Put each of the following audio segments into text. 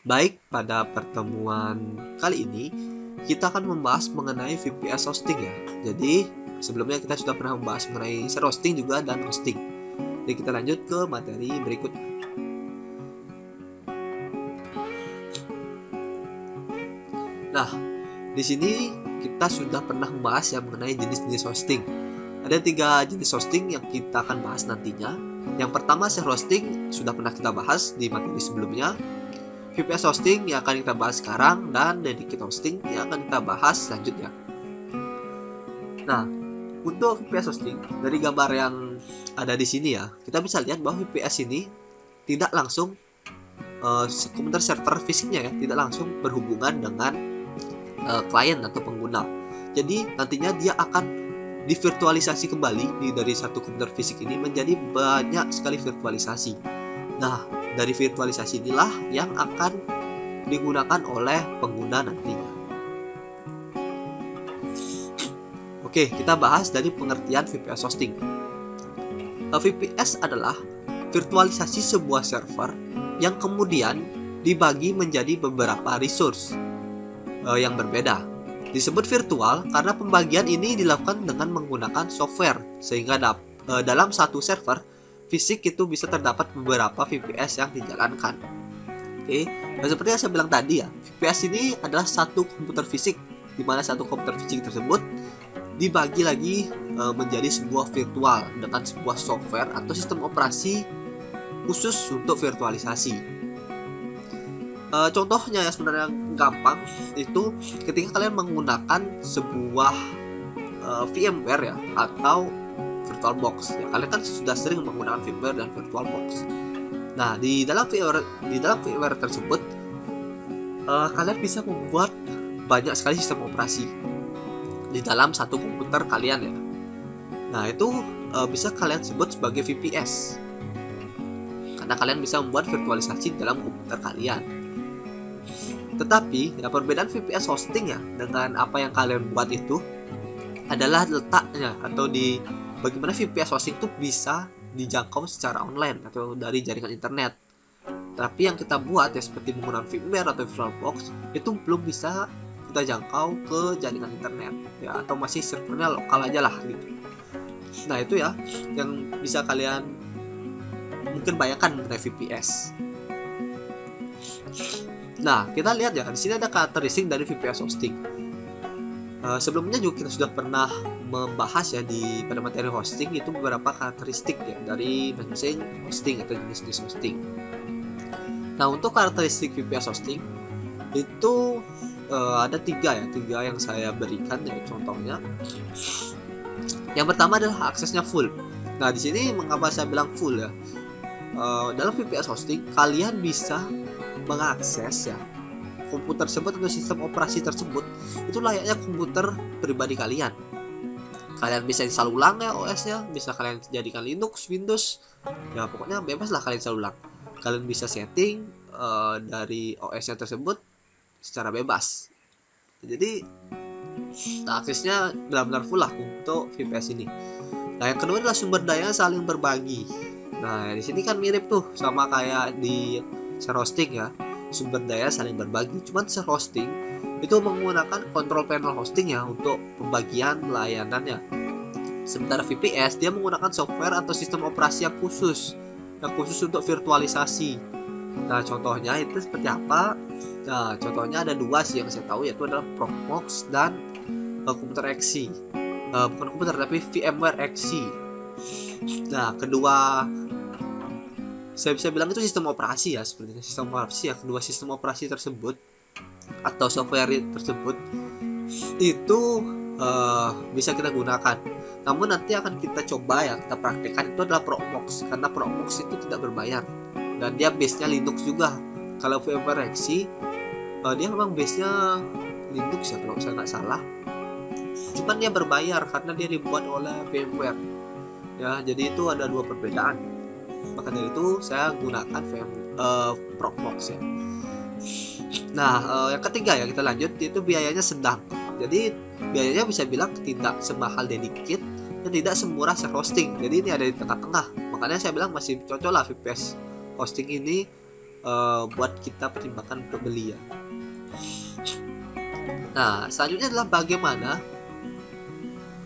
Baik, pada pertemuan kali ini kita akan membahas mengenai VPS hosting ya. Jadi sebelumnya kita sudah pernah membahas mengenai share hosting juga dan hosting. Jadi kita lanjut ke materi berikutnya. Nah, di sini kita sudah pernah membahas ya mengenai jenis-jenis hosting. Ada 3 jenis hosting yang kita akan bahas nantinya. Yang pertama share hosting, sudah pernah kita bahas di materi sebelumnya. VPS hosting yang akan kita bahas sekarang, dan dedicated hosting yang akan kita bahas selanjutnya. Nah, untuk VPS hosting dari gambar yang ada di sini ya, kita bisa lihat bahwa VPS ini tidak langsung komputer server fisiknya ya, tidak langsung berhubungan dengan klien atau pengguna. Jadi nantinya dia akan divirtualisasi kembali dari satu komputer fisik ini menjadi banyak sekali virtualisasi. Nah, dari virtualisasi inilah yang akan digunakan oleh pengguna nantinya. Oke, kita bahas dari pengertian VPS hosting. VPS adalah virtualisasi sebuah server yang kemudian dibagi menjadi beberapa resource yang berbeda. Disebut virtual karena pembagian ini dilakukan dengan menggunakan software, sehingga dalam satu server fisik itu bisa terdapat beberapa VPS yang dijalankan. Oke, dan seperti yang saya bilang tadi ya, VPS ini adalah satu komputer fisik, di mana satu komputer fisik tersebut dibagi lagi menjadi sebuah virtual dengan sebuah software atau sistem operasi khusus untuk virtualisasi. Contohnya ya sebenarnya gampang itu ketika kalian menggunakan sebuah VMware ya atau VirtualBox ya, kalian kan sudah sering menggunakan VMware dan VirtualBox. Nah, di dalam VMware tersebut kalian bisa membuat banyak sekali sistem operasi di dalam satu komputer kalian ya. Nah, itu bisa kalian sebut sebagai VPS karena kalian bisa membuat virtualisasi dalam komputer kalian. Tetapi ya, perbedaan VPS hosting ya dengan apa yang kalian buat itu adalah letaknya atau di bagaimana VPS hosting itu bisa dijangkau secara online atau dari jaringan internet. Tapi yang kita buat ya seperti menggunakan VMware atau VirtualBox itu belum bisa kita jangkau ke jaringan internet ya, atau masih servernya lokal aja lah gitu. Nah, itu ya yang bisa kalian mungkin bayangkan mengenai VPS. Nah, kita lihat ya di sini ada karakteristik dari VPS hosting. Sebelumnya juga kita sudah pernah membahas ya pada materi hosting itu beberapa karakteristik ya dari masing-masing hosting atau jenis-jenis hosting. Nah, untuk karakteristik VPS hosting itu ada tiga yang saya berikan ya contohnya. Yang pertama adalah aksesnya full. Nah, di sini mengapa saya bilang full ya? Dalam VPS hosting kalian bisa mengakses ya komputer tersebut atau sistem operasi tersebut itu layaknya komputer pribadi kalian. Kalian bisa install ulang ya OS-nya, bisa kalian jadikan Linux, Windows, ya pokoknya bebas lah kalian install ulang. Kalian bisa setting dari OS-nya tersebut secara bebas. Jadi aksesnya benar-benar full lah untuk VPS ini. Nah, yang kedua adalah sumber daya saling berbagi. Nah, di sini kan mirip tuh sama kayak di share hosting ya, sumber daya saling berbagi. Cuman share hosting itu menggunakan control panel hosting ya untuk pembagian layanannya. Sementara VPS dia menggunakan software atau sistem operasi yang khusus untuk virtualisasi. Nah, contohnya itu seperti apa? Nah, contohnya ada dua sih yang saya tahu, yaitu adalah Proxmox dan komputer XC. Bukan komputer tapi VMware XC. Nah, kedua saya bisa bilang itu sistem operasi ya, seperti sistem operasi ya. Kedua sistem operasi tersebut atau software tersebut itu bisa kita gunakan. Namun nanti akan kita coba ya, kita praktekkan itu adalah Proxmox, karena Proxmox itu tidak berbayar dan dia base-nya Linux juga. Kalau VMware XC dia memang base-nya Linux ya kalau saya nggak salah. Cuman dia berbayar karena dia dibuat oleh VMware. Ya, jadi itu ada dua perbedaan. Maka dari itu saya gunakan Proxmox ya. Nah, yang ketiga ya kita lanjut, itu biayanya sedang. Jadi biayanya bisa bilang tidak semahal dedicated dan tidak semurah share hosting. Jadi ini ada di tengah-tengah. Makanya saya bilang masih cocok lah VPS hosting ini buat kita pertimbangkan untuk beli ya. Nah, selanjutnya adalah bagaimana.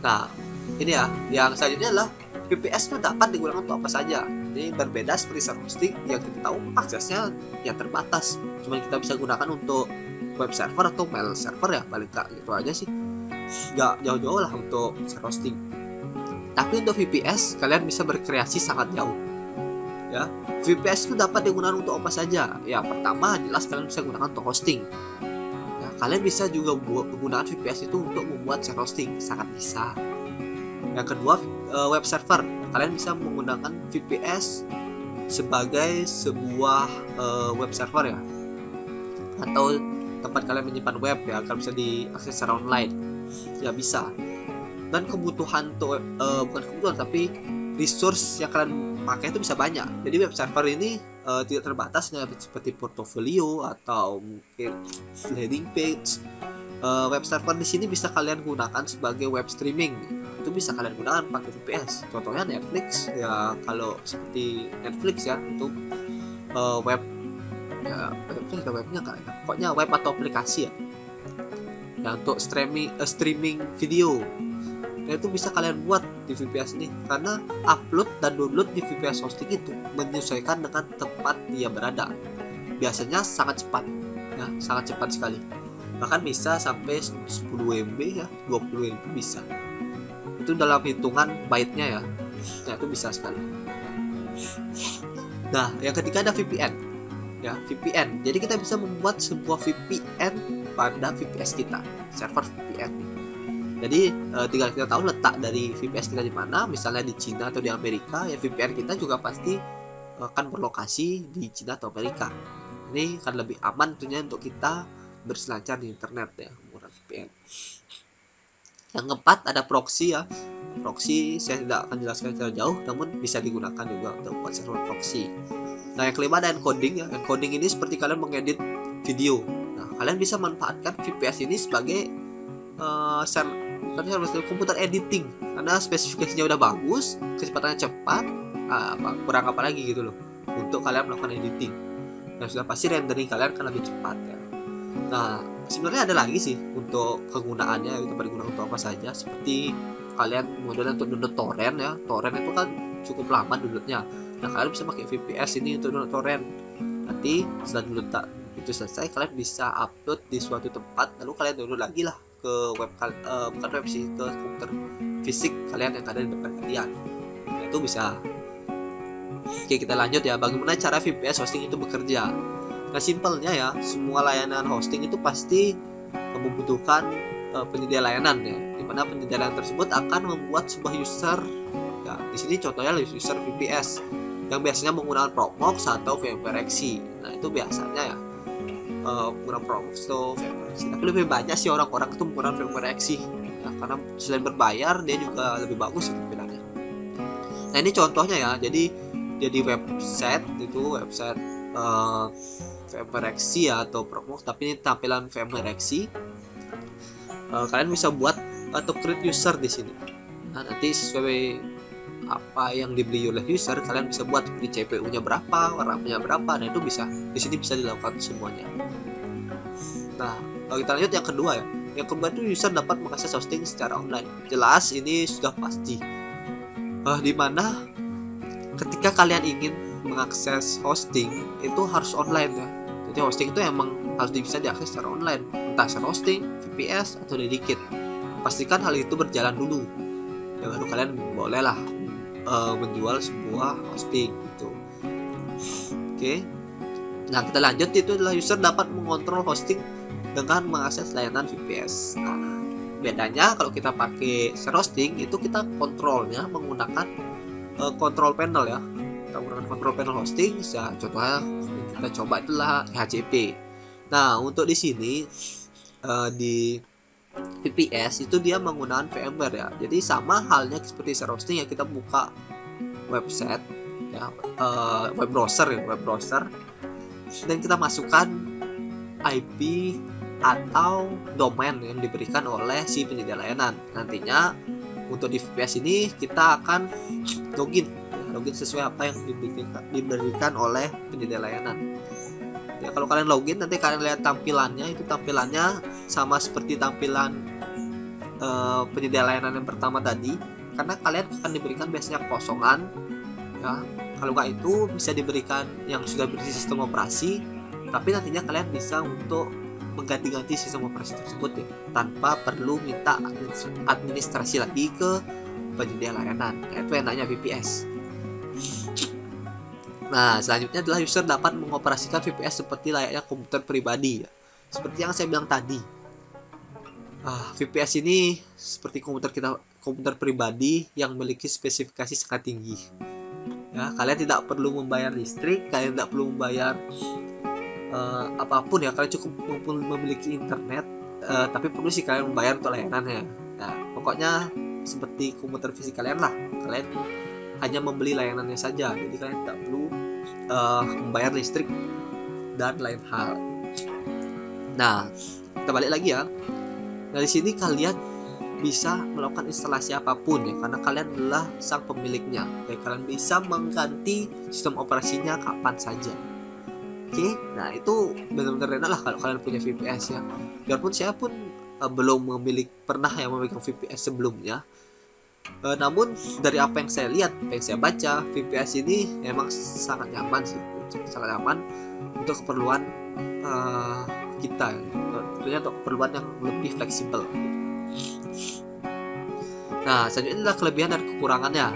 Nah, ini ya, yang selanjutnya adalah VPS itu dapat digunakan untuk apa saja. Ini berbeda seperti server hosting yang kita tahu aksesnya yang terbatas. Cuma kita bisa gunakan untuk web server atau mail server ya, paling tak gitu aja sih. Nggak jauh-jauh lah untuk server hosting. Tapi untuk VPS kalian bisa berkreasi sangat jauh. Ya, VPS itu dapat digunakan untuk apa saja. Ya, pertama jelas kalian bisa gunakan untuk hosting. Ya, kalian bisa juga menggunakan VPS itu untuk membuat server hosting, sangat bisa. Yang kedua, web server. Kalian bisa menggunakan VPS sebagai sebuah web server ya, atau tempat kalian menyimpan web ya, kalian bisa diakses secara online ya, bisa. Dan kebutuhan tuh bukan kebutuhan tapi resource yang kalian pakai itu bisa banyak. Jadi web server ini tidak terbatas seperti portfolio atau mungkin landing page. Web server di sini bisa kalian gunakan sebagai web streaming. Itu bisa kalian gunakan pakai VPS. Contohnya Netflix ya, kalau seperti Netflix ya, untuk web ya, ada webnya kan, pokoknya web atau aplikasi ya, ya untuk streaming video. Nah, itu bisa kalian buat di VPS ini, karena upload dan download di VPS hosting itu menyesuaikan dengan tempat dia berada. Biasanya sangat cepat ya, sangat cepat sekali. Bahkan bisa sampai 10 MB ya, 20 MB bisa. Itu dalam hitungan byte-nya ya. Nah, itu bisa sekali. Nah, yang ketiga ada VPN. Ya, VPN. Jadi kita bisa membuat sebuah VPN pada VPS kita, server VPN. Jadi tinggal kita tahu letak dari VPS kita di mana, misalnya di Cina atau di Amerika, ya VPN kita juga pasti akan berlokasi di Cina atau Amerika. Ini akan lebih aman tentunya untuk kita berselancar di internet ya, menggunakan VPN. Yang keempat ada proxy ya. Proxy saya tidak akan jelaskan secara jauh, namun bisa digunakan juga untuk buat server proxy. Nah, yang kelima ada encoding ya. Encoding ini seperti kalian mengedit video. Nah, kalian bisa manfaatkan VPS ini sebagai komputer editing, karena spesifikasinya udah bagus, kecepatannya cepat, kurang apa lagi gitu loh untuk kalian melakukan editing. Dan sudah pasti rendering kalian akan lebih cepat ya. Nah, sebenarnya ada lagi sih untuk kegunaannya, itu berguna untuk apa saja, seperti kalian kemudian untuk download torrent ya. Torrent itu kan cukup lama downloadnya. Nah, kalian bisa pakai VPS ini untuk download torrent. Nanti setelah download itu selesai, kalian bisa upload di suatu tempat, lalu kalian download lagi lah ke web, bukan web sih, ke komputer fisik kalian yang ada di depan kalian. Nah, itu bisa. Oke, kita lanjut ya. Bagaimana cara VPS hosting itu bekerja? Nah, simpelnya ya, semua layanan hosting itu pasti membutuhkan penyedia layanan ya, dimana penyedia layanan tersebut akan membuat sebuah user ya. Di sini contohnya user VPS yang biasanya menggunakan Proxmox atau VMware-XC. Nah, itu biasanya ya menggunakan Proxmox atau VMware-XC. Tapi lebih banyak sih orang-orang itu menggunakan VMware-XC ya, karena selain berbayar dia juga lebih bagus tampilannya. Nah, ini contohnya ya. Jadi website itu website VMware-XC ya, atau Proxmox, tapi ini tampilan VMware-XC. Kalian bisa buat atau create user di sini. Nah, nanti sesuai apa yang dibeli oleh user, kalian bisa buat di CPU-nya berapa, RAM-nya berapa. Nah, itu bisa di sini bisa dilakukan semuanya. Nah, kalau kita lanjut yang kedua ya. Yang kedua itu user dapat mengakses hosting secara online. Jelas ini sudah pasti. Dimana ketika kalian ingin mengakses hosting itu harus online ya. Jadi hosting itu emang harus bisa diakses secara online, entah secara hosting, VPS atau dedicate. Pastikan hal itu berjalan dulu. Ya, baru kalian bolehlah menjual sebuah hosting gitu. Oke. Nah, kita lanjut, itu adalah user dapat mengontrol hosting dengan mengakses layanan VPS. Nah, bedanya kalau kita pakai share hosting itu kita kontrolnya menggunakan control panel ya. Kita menggunakan control panel hosting, ya contohnya kita coba itulah HCP. Nah, untuk di sini di VPS itu dia menggunakan VMware ya. Jadi sama halnya seperti share hosting ya, kita buka website ya, web browser dan kita masukkan IP atau domain yang diberikan oleh si penyedia layanan. Nantinya untuk di VPS ini kita akan login sesuai apa yang diberikan oleh penyedia layanan. Ya, kalau kalian login nanti kalian lihat tampilannya, itu tampilannya sama seperti tampilan penyedia layanan yang pertama tadi, karena kalian akan diberikan biasanya kosongan ya. Kalau nggak itu bisa diberikan yang sudah berisi sistem operasi, tapi nantinya kalian bisa untuk mengganti-ganti sistem operasi tersebut ya, tanpa perlu minta administrasi lagi ke penyedia layanan, yaitu enaknya VPS. Nah, selanjutnya adalah user dapat mengoperasikan VPS seperti layaknya komputer pribadi ya. Seperti yang saya bilang tadi, VPS ini seperti komputer pribadi yang memiliki spesifikasi sangat tinggi ya. Kalian tidak perlu membayar listrik, kalian tidak perlu membayar apapun ya, kalian cukup memiliki internet, tapi perlu sih kalian membayar untuk layanannya. Nah, pokoknya seperti komputer fisik kalian lah, kalian hanya membeli layanannya saja, jadi kalian tidak perlu membayar listrik dan lain hal. Nah, kita balik lagi ya. Dari sini kalian bisa melakukan instalasi apapun ya, karena kalian adalah sang pemiliknya. Ya, kalian bisa mengganti sistem operasinya kapan saja. Oke, nah itu benar-benar enak lah kalau kalian punya VPS ya. Biarpun saya pun belum pernah yang memegang VPS sebelumnya. Namun dari apa yang saya lihat, apa yang saya baca, VPS ini memang sangat nyaman sih, sangat nyaman untuk keperluan kita, tentunya untuk keperluan yang lebih fleksibel. Nah, selanjutnya adalah kelebihan dan kekurangannya.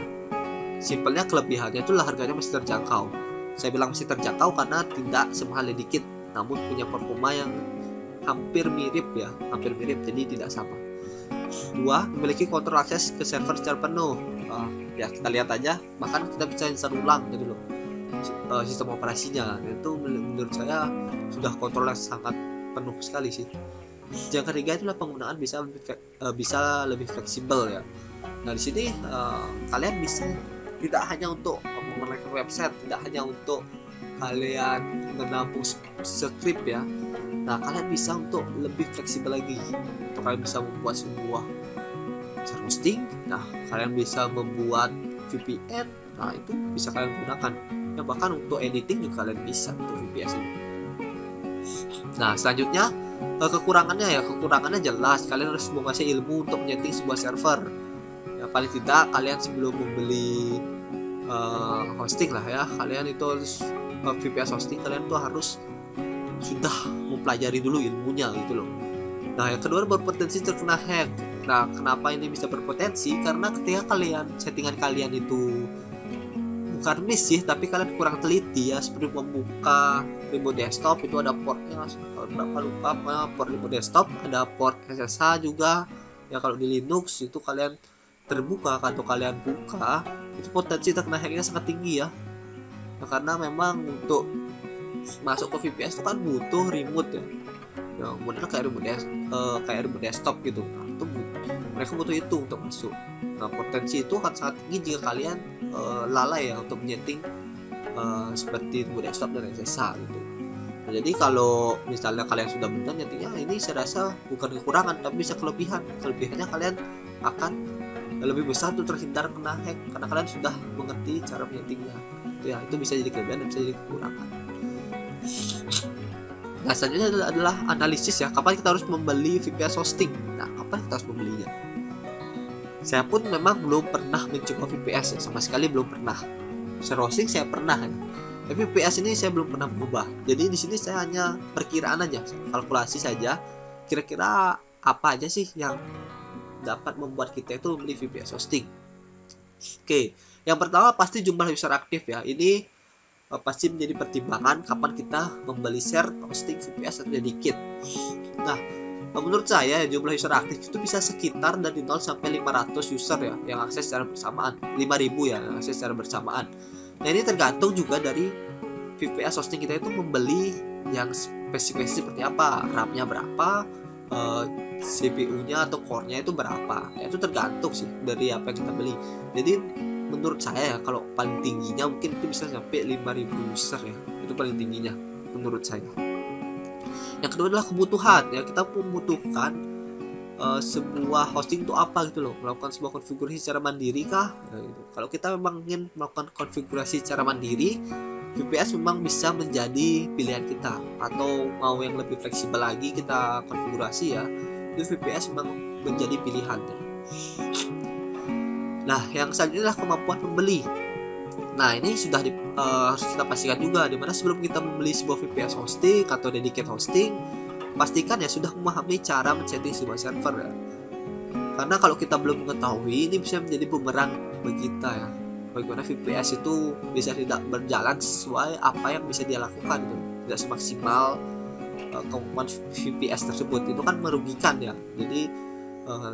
Simpelnya kelebihannya itulah harganya masih terjangkau. Saya bilang masih terjangkau karena tidak semahal Dedikit, namun punya performa yang hampir mirip ya, jadi tidak sama. 2, memiliki kontrol akses ke server secara penuh. Ya kita lihat aja, bahkan kita bisa install ulang gitu loh sistem operasinya. Itu menurut saya sudah kontrol yang sangat penuh sekali sih. Yang ketiga itulah penggunaan bisa lebih fleksibel ya. Nah di sini kalian bisa tidak hanya untuk menaikkan website, tidak hanya untuk kalian menampung script ya. Nah kalian bisa untuk lebih fleksibel lagi, untuk kalian bisa membuat sebuah server hosting. Nah kalian bisa membuat VPN, nah itu bisa kalian gunakan ya. Bahkan untuk editing juga kalian bisa untuk VPS ini. Nah selanjutnya kekurangannya jelas, kalian harus menguasai ilmu untuk menyeting sebuah server ya. Paling tidak kalian sebelum membeli hosting lah ya, kalian itu harus VPS hosting, kalian tuh harus sudah mempelajari dulu ilmunya gitu loh. Nah yang kedua berpotensi terkena hack. Nah kenapa ini bisa berpotensi? Karena ketika settingan kalian itu bukan miss sih, tapi kalian kurang teliti ya, seperti membuka remote desktop itu ada portnya berapa lupa, port remote desktop, ada port SSH juga ya. Kalau di Linux itu kalian terbuka atau kalian buka, itu potensi terkena hacknya sangat tinggi ya. Nah, karena memang untuk masuk ke VPS itu kan butuh remote ya, model kayak remote desktop gitu. Nah, itu mereka butuh itu untuk masuk. Nah potensi itu akan sangat tinggi jika kalian lalai ya untuk menyeting seperti remote desktop dan SSH gitu. Nah, jadi kalau misalnya kalian sudah benar nyetingnya, ini saya rasa bukan kekurangan tapi bisa kelebihannya kalian akan lebih besar tuh terhindar kena hack, karena kalian sudah mengerti cara menyetingnya ya. Itu bisa jadi kelebihan dan bisa jadi kekurangan. Nah selanjutnya adalah analisis ya, kapan kita harus membeli VPS hosting. Nah kapan kita harus membelinya? Saya pun memang belum pernah mencoba VPS ya, sama sekali belum pernah. Share hosting saya pernah ya, tapi VPS ini saya belum pernah berubah. Jadi di sini saya hanya perkiraan aja, kalkulasi saja, kira-kira apa aja sih yang dapat membuat kita itu membeli VPS hosting. Oke, yang pertama pasti jumlah user aktif ya. Ini pasti menjadi pertimbangan kapan kita membeli share hosting VPS atau Dedikit. Nah menurut saya jumlah user aktif itu bisa sekitar dari 0 sampai 500 user ya, yang akses secara bersamaan. 5.000 ya yang akses secara bersamaan. Nah ini tergantung juga dari VPS hosting kita itu membeli yang spesifikasi seperti apa, RAM-nya berapa, CPU-nya atau core-nya itu berapa ya. Itu tergantung sih dari apa yang kita beli. Jadi menurut saya ya, kalau paling tingginya mungkin itu bisa sampai 5.000 user ya, itu paling tingginya menurut saya. Yang kedua adalah kebutuhan ya, kita membutuhkan sebuah hosting itu apa gitu loh, melakukan sebuah konfigurasi secara mandiri kah ya, gitu. Kalau kita memang ingin melakukan konfigurasi secara mandiri, VPS memang bisa menjadi pilihan kita, atau mau yang lebih fleksibel lagi kita konfigurasi ya, itu VPS memang menjadi pilihan. Nah, yang selanjutnya adalah kemampuan membeli. Nah, ini sudah harus kita pastikan juga, dimana sebelum kita membeli sebuah VPS hosting atau dedicated hosting, pastikan ya sudah memahami cara men-setting sebuah server ya. Karena kalau kita belum mengetahui, ini bisa menjadi bumerang bagi kita ya. Bagaimana VPS itu bisa tidak berjalan sesuai apa yang bisa dia lakukan gitu. Tidak semaksimal kemampuan VPS tersebut, itu kan merugikan ya. Jadi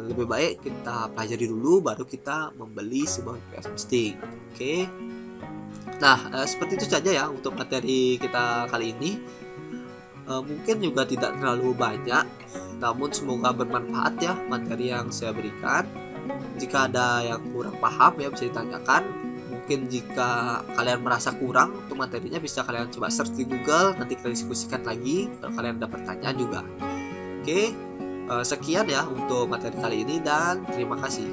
lebih baik kita pelajari dulu baru kita membeli sebuah VPS hosting. Oke. Nah, seperti itu saja ya untuk materi kita kali ini. Mungkin juga tidak terlalu banyak, namun semoga bermanfaat ya materi yang saya berikan. Jika ada yang kurang paham ya bisa ditanyakan. Mungkin jika kalian merasa kurang untuk materinya, bisa kalian coba search di Google, nanti kita diskusikan lagi kalau kalian ada pertanyaan juga. Oke, sekian ya untuk materi kali ini dan terima kasih.